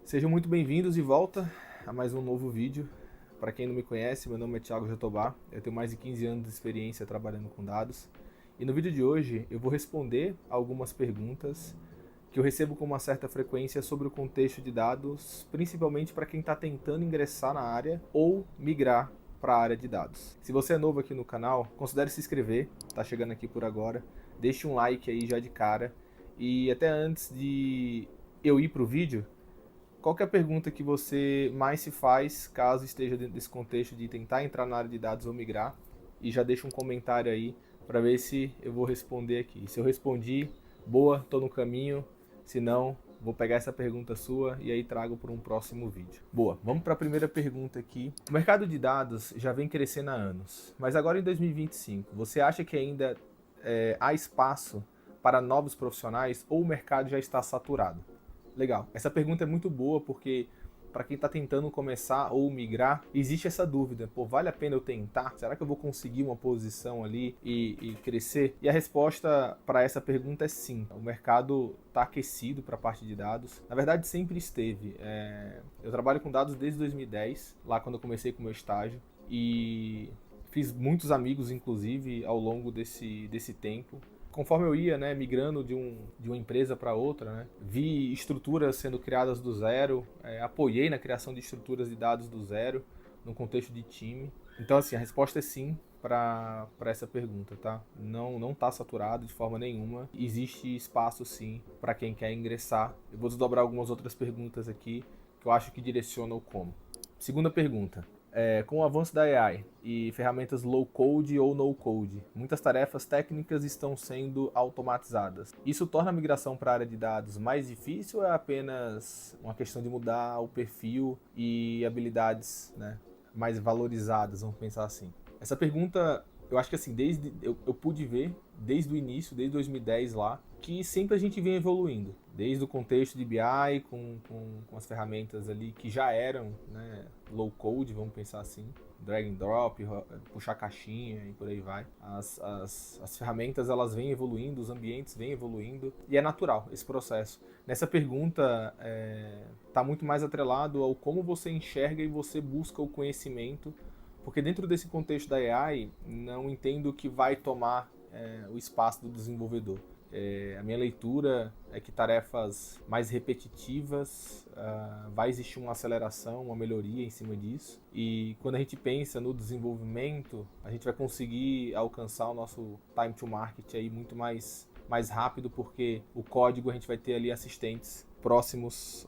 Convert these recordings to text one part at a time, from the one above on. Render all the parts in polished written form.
Sejam muito bem-vindos de volta a mais um novo vídeo. Para quem não me conhece, meu nome é Thiago Jatobá, eu tenho mais de 15 anos de experiência trabalhando com dados. E no vídeo de hoje eu vou responder algumas perguntas que eu recebo com uma certa frequência sobre o contexto de dados, principalmente para quem está tentando ingressar na área ou migrar para a área de dados. Se você é novo aqui no canal, considere se inscrever, está chegando aqui por agora, deixe um like aí já de cara. E até antes de eu ir para o vídeo, qual que é a pergunta que você mais se faz caso esteja dentro desse contexto de tentar entrar na área de dados ou migrar? E já deixa um comentário aí para ver se eu vou responder aqui. Se eu respondi, boa, estou no caminho. Se não, vou pegar essa pergunta sua e aí trago para um próximo vídeo. Boa, vamos para a primeira pergunta aqui. O mercado de dados já vem crescendo há anos, mas agora em 2025, você acha que ainda há espaço para novos profissionais ou o mercado já está saturado? Legal. Essa pergunta é muito boa porque para quem está tentando começar ou migrar, existe essa dúvida. Pô, vale a pena eu tentar? Será que eu vou conseguir uma posição ali e crescer? E a resposta para essa pergunta é sim. O mercado está aquecido para a parte de dados. Na verdade, sempre esteve. Eu trabalho com dados desde 2010, lá quando eu comecei com o meu estágio. E fiz muitos amigos, inclusive, ao longo desse tempo. Conforme eu ia, né, migrando de uma empresa para outra, né, vi estruturas sendo criadas do zero, apoiei na criação de estruturas de dados do zero, no contexto de time. Então, assim, a resposta é sim para essa pergunta, tá? Não está saturado de forma nenhuma. Existe espaço sim para quem quer ingressar. Eu vou desdobrar algumas outras perguntas aqui que eu acho que direcionam o como. Segunda pergunta. Com o avanço da AI e ferramentas low code ou no code, muitas tarefas técnicas estão sendo automatizadas. Isso torna a migração para a área de dados mais difícil ou é apenas uma questão de mudar o perfil e habilidades, né, mais valorizadas, vamos pensar assim? Essa pergunta, eu acho que assim, eu pude ver desde o início, desde 2010 lá, que sempre a gente vem evoluindo. Desde o contexto de BI, com as ferramentas ali que já eram, né, low code, vamos pensar assim, drag and drop, puxar caixinha e por aí vai. As ferramentas elas vêm evoluindo, os ambientes vêm evoluindo e é natural esse processo. Nessa pergunta está muito mais atrelado ao como você enxerga e você busca o conhecimento, porque dentro desse contexto da AI não entendo que vai tomar o espaço do desenvolvedor. A minha leitura é que tarefas mais repetitivas vai existir uma aceleração, uma melhoria em cima disso. E quando a gente pensa no desenvolvimento, a gente vai conseguir alcançar o nosso time to market aí muito mais rápido, porque o código a gente vai ter ali assistentes próximos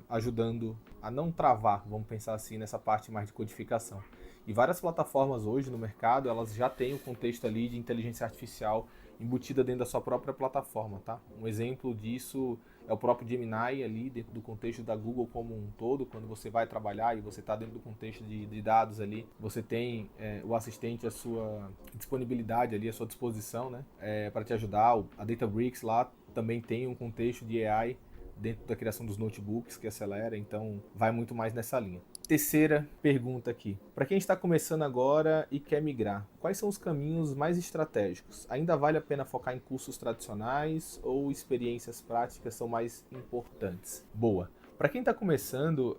ajudando a não travar, vamos pensar assim, nessa parte mais de codificação. E várias plataformas hoje no mercado, elas já têm o contexto ali de inteligência artificial embutida dentro da sua própria plataforma, tá? Um exemplo disso é o próprio Gemini ali, dentro do contexto da Google como um todo, quando você vai trabalhar e você está dentro do contexto de dados ali, você tem o assistente à sua disponibilidade ali, à sua disposição, né? Para te ajudar. A Databricks lá também tem um contexto de AI dentro da criação dos notebooks que acelera, então vai muito mais nessa linha. Terceira pergunta aqui. Para quem está começando agora e quer migrar, quais são os caminhos mais estratégicos? Ainda vale a pena focar em cursos tradicionais ou experiências práticas são mais importantes? Boa. Para quem está começando,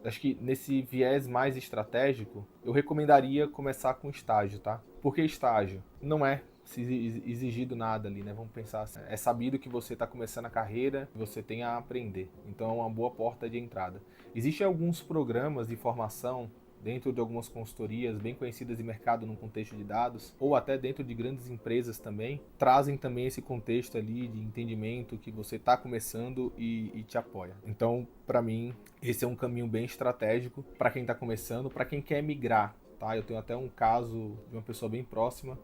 acho que nesse viés mais estratégico, eu recomendaria começar com estágio, tá? Por que estágio? Não é se exigido nada ali, né? Vamos pensar assim. É sabido que você está começando a carreira, você tem a aprender. Então é uma boa porta de entrada. Existem alguns programas de formação dentro de algumas consultorias bem conhecidas de mercado no contexto de dados, ou até dentro de grandes empresas também, trazem também esse contexto ali de entendimento que você está começando e te apoia. Então, para mim, esse é um caminho bem estratégico para quem está começando, para quem quer migrar. Tá? Eu tenho até um caso de uma pessoa bem próxima,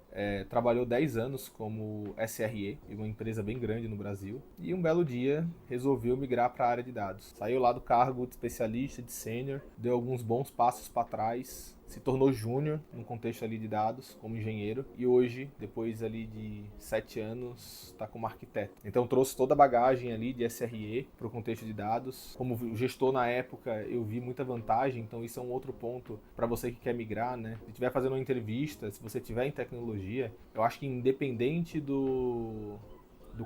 trabalhou 10 anos como SRE em uma empresa bem grande no Brasil e um belo dia resolveu migrar para a área de dados. Saiu lá do cargo de especialista, de sênior, deu alguns bons passos para trás, se tornou júnior no contexto ali de dados, como engenheiro, e hoje, depois ali de 7 anos, está como arquiteto. Então trouxe toda a bagagem ali de SRE para o contexto de dados. Como gestor na época, eu vi muita vantagem, então isso é um outro ponto para você que quer migrar, né? Se estiver fazendo uma entrevista, se você tiver em tecnologia, eu acho que independente do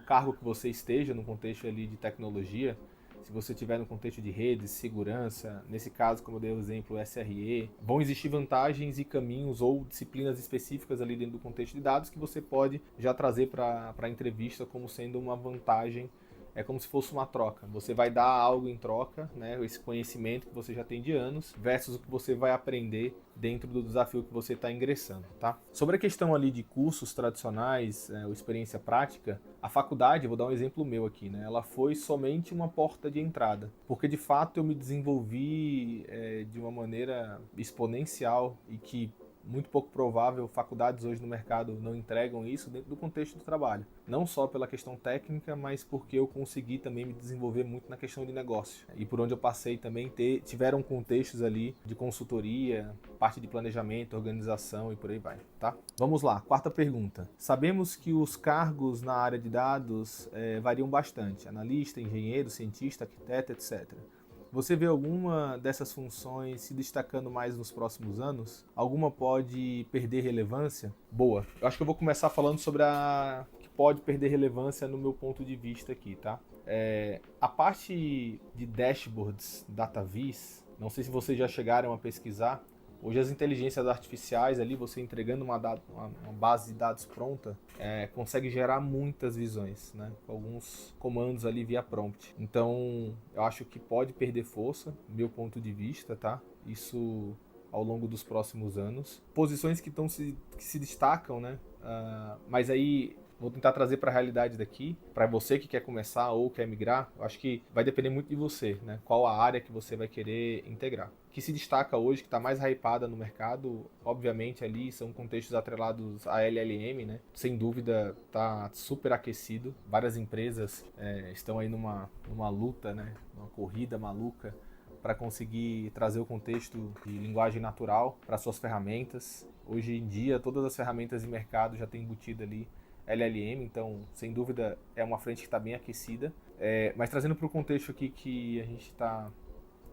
cargo que você esteja no contexto ali de tecnologia, se você tiver no contexto de redes, segurança, nesse caso, como eu dei o exemplo, SRE, vão existir vantagens e caminhos ou disciplinas específicas ali dentro do contexto de dados que você pode já trazer para a entrevista como sendo uma vantagem. É como se fosse uma troca. Você vai dar algo em troca, né? Esse conhecimento que você já tem de anos, versus o que você vai aprender dentro do desafio que você está ingressando, tá? Sobre a questão ali de cursos tradicionais, ou experiência prática, a faculdade, vou dar um exemplo meu aqui, né? Ela foi somente uma porta de entrada, porque de fato eu me desenvolvi de uma maneira exponencial e que muito pouco provável faculdades hoje no mercado não entregam isso dentro do contexto do trabalho. Não só pela questão técnica, mas porque eu consegui também me desenvolver muito na questão de negócio. E por onde eu passei também tiveram contextos ali de consultoria, parte de planejamento, organização e por aí vai, tá? Vamos lá, quarta pergunta. Sabemos que os cargos na área de dados variam bastante. Analista, engenheiro, cientista, arquiteto, etc. Você vê alguma dessas funções se destacando mais nos próximos anos? Alguma pode perder relevância? Boa. Eu acho que eu vou começar falando sobre a que pode perder relevância no meu ponto de vista aqui, tá? A parte de dashboards, DataVis, não sei se vocês já chegaram a pesquisar. Hoje as inteligências artificiais ali, você entregando uma base de dados pronta, consegue gerar muitas visões, né? Com alguns comandos ali via prompt. Então, eu acho que pode perder força, meu ponto de vista, tá? Isso ao longo dos próximos anos. Posições que se destacam, né? Mas aí vou tentar trazer para a realidade daqui, para você que quer começar ou quer migrar. Eu acho que vai depender muito de você, né? Qual a área que você vai querer integrar. O que se destaca hoje, que está mais hypada no mercado, obviamente ali são contextos atrelados a LLM, né? Sem dúvida está super aquecido. Várias empresas estão aí numa luta, né? Uma corrida maluca para conseguir trazer o contexto de linguagem natural para suas ferramentas. Hoje em dia, todas as ferramentas de mercado já têm embutido ali LLM, então, sem dúvida, é uma frente que está bem aquecida. Mas trazendo para o contexto aqui que a gente está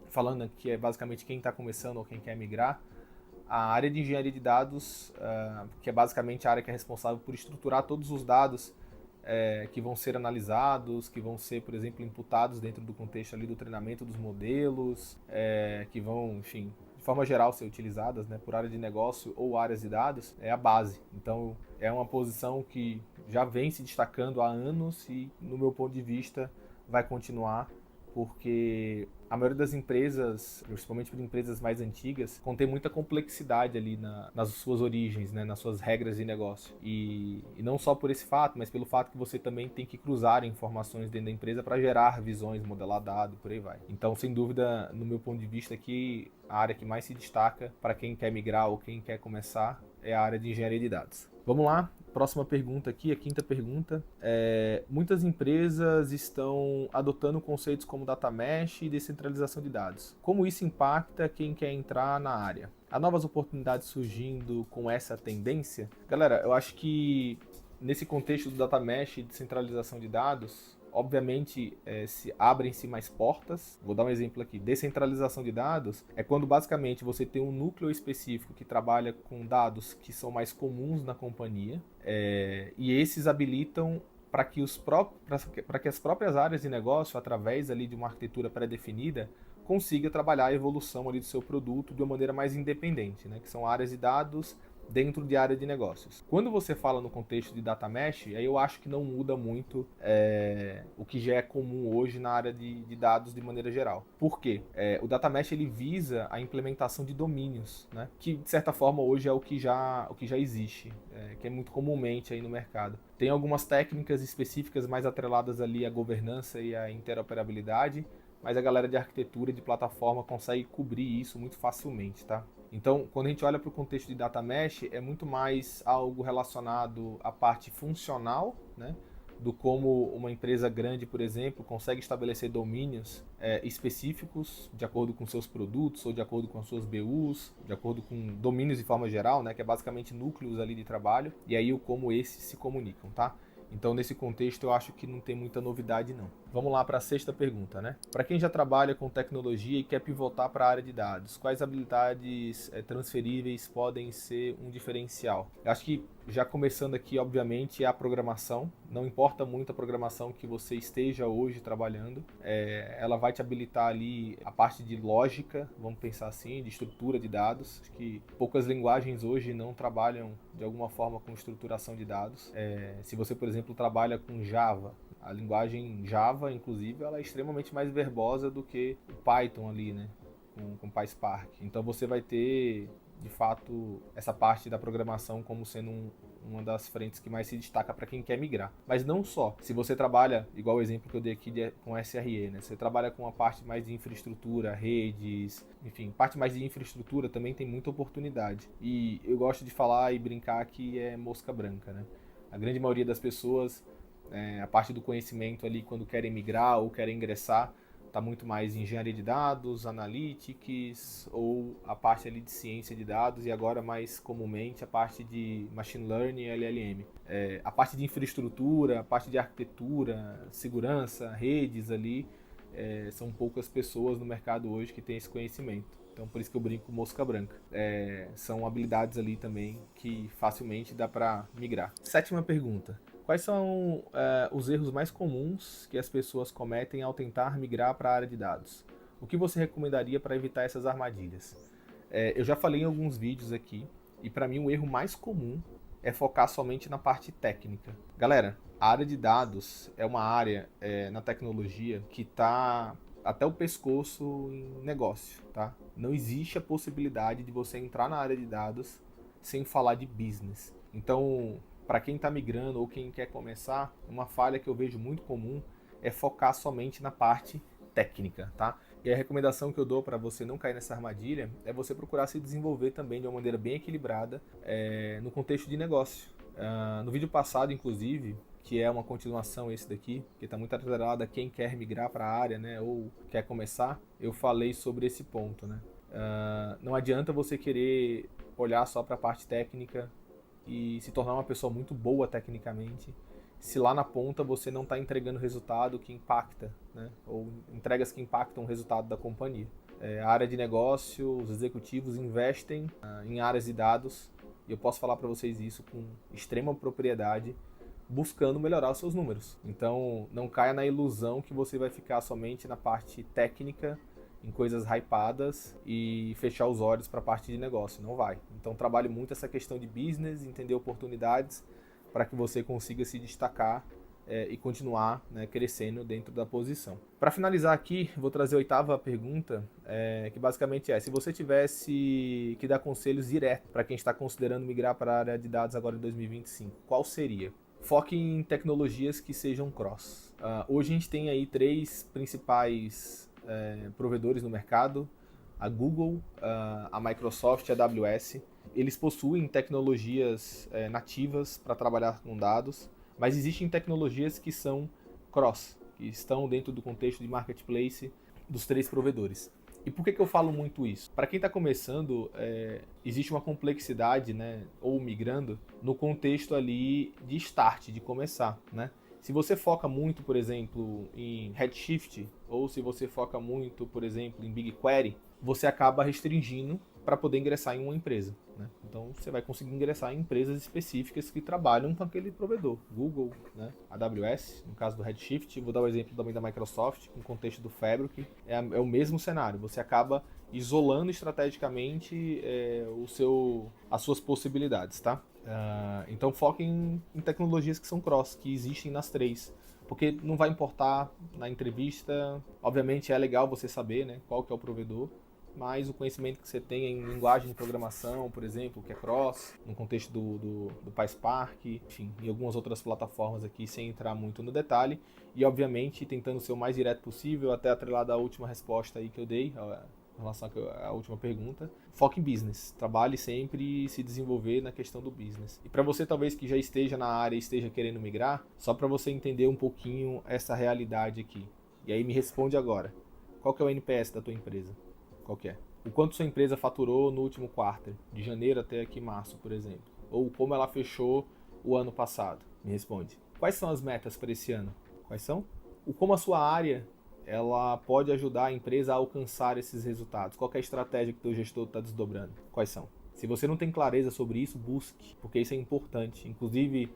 falando, que é basicamente quem está começando ou quem quer migrar, a área de engenharia de dados, que é basicamente a área que é responsável por estruturar todos os dados que vão ser analisados, que vão ser, por exemplo, imputados dentro do contexto ali do treinamento dos modelos, que vão, enfim, de forma geral ser utilizadas, né, por área de negócio ou áreas de dados, é a base. Então, é uma posição que já vem se destacando há anos e, no meu ponto de vista, vai continuar, porque a maioria das empresas, principalmente para empresas mais antigas, contém muita complexidade ali nas suas origens, né, nas suas regras de negócio. E não só por esse fato, mas pelo fato que você também tem que cruzar informações dentro da empresa para gerar visões, modelar dados e por aí vai. Então, sem dúvida, no meu ponto de vista aqui, a área que mais se destaca para quem quer migrar ou quem quer começar é a área de engenharia de dados. Vamos lá, próxima pergunta aqui, a quinta pergunta. Muitas empresas estão adotando conceitos como data mesh e descentralização de dados. Como isso impacta quem quer entrar na área? Há novas oportunidades surgindo com essa tendência? Galera, eu acho que nesse contexto do data mesh e descentralização de dados, obviamente, se abrem-se mais portas. Vou dar um exemplo aqui. Descentralização de dados é quando basicamente você tem um núcleo específico que trabalha com dados que são mais comuns na companhia, e esses habilitam para que as próprias áreas de negócio, através ali de uma arquitetura pré-definida, consiga trabalhar a evolução ali do seu produto de uma maneira mais independente, né? Que são áreas de dados dentro de área de negócios. Quando você fala no contexto de data mesh, aí eu acho que não muda muito o que já é comum hoje na área de dados de maneira geral. Por quê? O data mesh ele visa a implementação de domínios, né? Que de certa forma hoje é o que já existe, que é muito comumente aí no mercado. Tem algumas técnicas específicas mais atreladas ali à governança e à interoperabilidade, mas a galera de arquitetura e de plataforma consegue cobrir isso muito facilmente, tá? Então, quando a gente olha para o contexto de data mesh, é muito mais algo relacionado à parte funcional, né? Do como uma empresa grande, por exemplo, consegue estabelecer domínios específicos de acordo com seus produtos ou de acordo com as suas BUs, de acordo com domínios de forma geral, né? Que é basicamente núcleos ali de trabalho, e aí o como esses se comunicam, tá? Então, nesse contexto, eu acho que não tem muita novidade, não. Vamos lá para a sexta pergunta, né? Para quem já trabalha com tecnologia e quer pivotar para a área de dados, quais habilidades transferíveis podem ser um diferencial? Eu acho que já começando aqui, obviamente, é a programação. Não importa muito a programação que você esteja hoje trabalhando, ela vai te habilitar ali a parte de lógica, vamos pensar assim, de estrutura de dados. Acho que poucas linguagens hoje não trabalham de alguma forma com estruturação de dados. Se você, por exemplo, trabalha com Java, a linguagem Java, inclusive, ela é extremamente mais verbosa do que o Python ali, né? Com PySpark. Então você vai ter, de fato, essa parte da programação como sendo uma das frentes que mais se destaca para quem quer migrar. Mas não só. Se você trabalha, igual o exemplo que eu dei aqui com SRE, né? Você trabalha com a parte mais de infraestrutura, redes, enfim, parte mais de infraestrutura também tem muita oportunidade. E eu gosto de falar e brincar que é mosca branca, né? A grande maioria das pessoas, a parte do conhecimento ali quando querem migrar ou querem ingressar, está muito mais em engenharia de dados, analytics ou a parte ali de ciência de dados e agora mais comumente a parte de machine learning e LLM. A parte de infraestrutura, a parte de arquitetura, segurança, redes ali, são poucas pessoas no mercado hoje que têm esse conhecimento. Então por isso que eu brinco mosca branca. São habilidades ali também que facilmente dá para migrar. Sétima pergunta. Quais são os erros mais comuns que as pessoas cometem ao tentar migrar para a área de dados? O que você recomendaria para evitar essas armadilhas? Eu já falei em alguns vídeos aqui, e para mim o erro mais comum é focar somente na parte técnica. Galera, a área de dados é uma área na tecnologia que está até o pescoço em negócio, tá? Não existe a possibilidade de você entrar na área de dados sem falar de business. Então, para quem está migrando ou quem quer começar, uma falha que eu vejo muito comum é focar somente na parte técnica, tá? E a recomendação que eu dou para você não cair nessa armadilha é você procurar se desenvolver também de uma maneira bem equilibrada no contexto de negócio. No vídeo passado, inclusive, que é uma continuação esse daqui, que está muito atrelado a quem quer migrar para a área, né, ou quer começar, eu falei sobre esse ponto, né? Não adianta você querer olhar só para a parte técnica e se tornar uma pessoa muito boa tecnicamente, se lá na ponta você não está entregando resultado que impacta, né? Ou entregas que impactam o resultado da companhia. A área de negócio, os executivos investem em áreas de dados, e eu posso falar para vocês isso com extrema propriedade, buscando melhorar os seus números. Então, não caia na ilusão que você vai ficar somente na parte técnica, em coisas hypadas e fechar os olhos para a parte de negócio. Não vai. Então, trabalhe muito essa questão de business, entender oportunidades para que você consiga se destacar e continuar, né, crescendo dentro da posição. Para finalizar aqui, vou trazer a oitava pergunta, que basicamente se você tivesse que dar conselhos diretos para quem está considerando migrar para a área de dados agora em 2025, qual seria? Foque em tecnologias que sejam cross. Hoje a gente tem aí três principais provedores no mercado: a Google, a Microsoft e a AWS. Eles possuem tecnologias nativas para trabalhar com dados, mas existem tecnologias que são cross, que estão dentro do contexto de marketplace dos três provedores. E por que eu falo muito isso? Para quem está começando, existe uma complexidade, né, ou migrando, no contexto ali de start, de começar, né? Se você foca muito, por exemplo, em Redshift, ou se você foca muito, por exemplo, em BigQuery, você acaba restringindo para poder ingressar em uma empresa, né? Então você vai conseguir ingressar em empresas específicas que trabalham com aquele provedor, Google, né? AWS, no caso do Redshift, vou dar o exemplo também da Microsoft, no contexto do Fabric, é o mesmo cenário, você acaba isolando estrategicamente as suas possibilidades, tá? Então foque em tecnologias que são cross, que existem nas três, porque não vai importar na entrevista, obviamente é legal você saber, né, qual que é o provedor, mas o conhecimento que você tem em linguagem de programação, por exemplo, que é cross, no contexto do PySpark, enfim, e algumas outras plataformas aqui, sem entrar muito no detalhe, e obviamente tentando ser o mais direto possível, até atrelado à última resposta aí que eu dei, em relação à última pergunta, foque em business, trabalhe sempre e se desenvolver na questão do business. E para você talvez que já esteja na área e esteja querendo migrar, só para você entender um pouquinho essa realidade aqui, e aí me responde agora, qual que é o NPS da tua empresa? Qual que é? O quanto sua empresa faturou no último quarto, de janeiro até aqui março, por exemplo? Ou como ela fechou o ano passado? Me responde. Quais são as metas para esse ano? Quais são? como a sua área ela pode ajudar a empresa a alcançar esses resultados. Qual é a estratégia que o teu gestor está desdobrando? Quais são? Se você não tem clareza sobre isso, busque, porque isso é importante. Inclusive,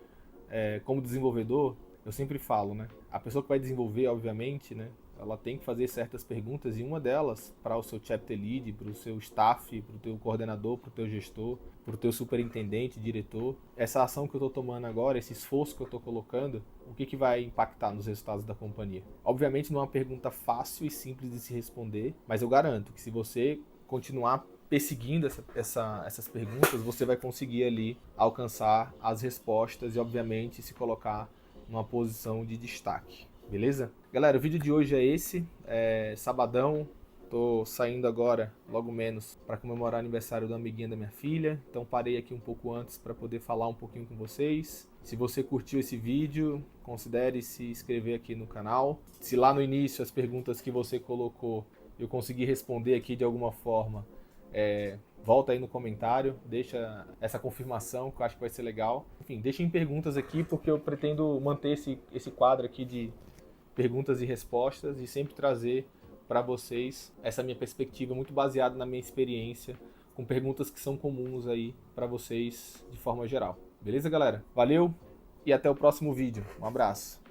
como desenvolvedor, eu sempre falo, né? A pessoa que vai desenvolver, obviamente, né? Ela tem que fazer certas perguntas, e uma delas para o seu chapter lead, para o seu staff, para o teu coordenador, para o teu gestor, para o teu superintendente, diretor. Essa ação que eu estou tomando agora, esse esforço que eu estou colocando, o que vai impactar nos resultados da companhia? Obviamente não é uma pergunta fácil e simples de se responder, mas eu garanto que se você continuar perseguindo essas perguntas, você vai conseguir ali alcançar as respostas e, obviamente, se colocar numa posição de destaque. Beleza? Galera, o vídeo de hoje é esse, sabadão, tô saindo agora, logo menos, para comemorar o aniversário da amiguinha da minha filha, então parei aqui um pouco antes para poder falar um pouquinho com vocês. Se você curtiu esse vídeo, considere se inscrever aqui no canal. Se lá no início as perguntas que você colocou eu consegui responder aqui de alguma forma, volta aí no comentário, deixa essa confirmação que eu acho que vai ser legal. Enfim, deixem perguntas aqui porque eu pretendo manter esse quadro aqui de perguntas e respostas e sempre trazer para vocês essa minha perspectiva muito baseada na minha experiência, com perguntas que são comuns aí para vocês de forma geral. Beleza, galera? Valeu e até o próximo vídeo. Um abraço.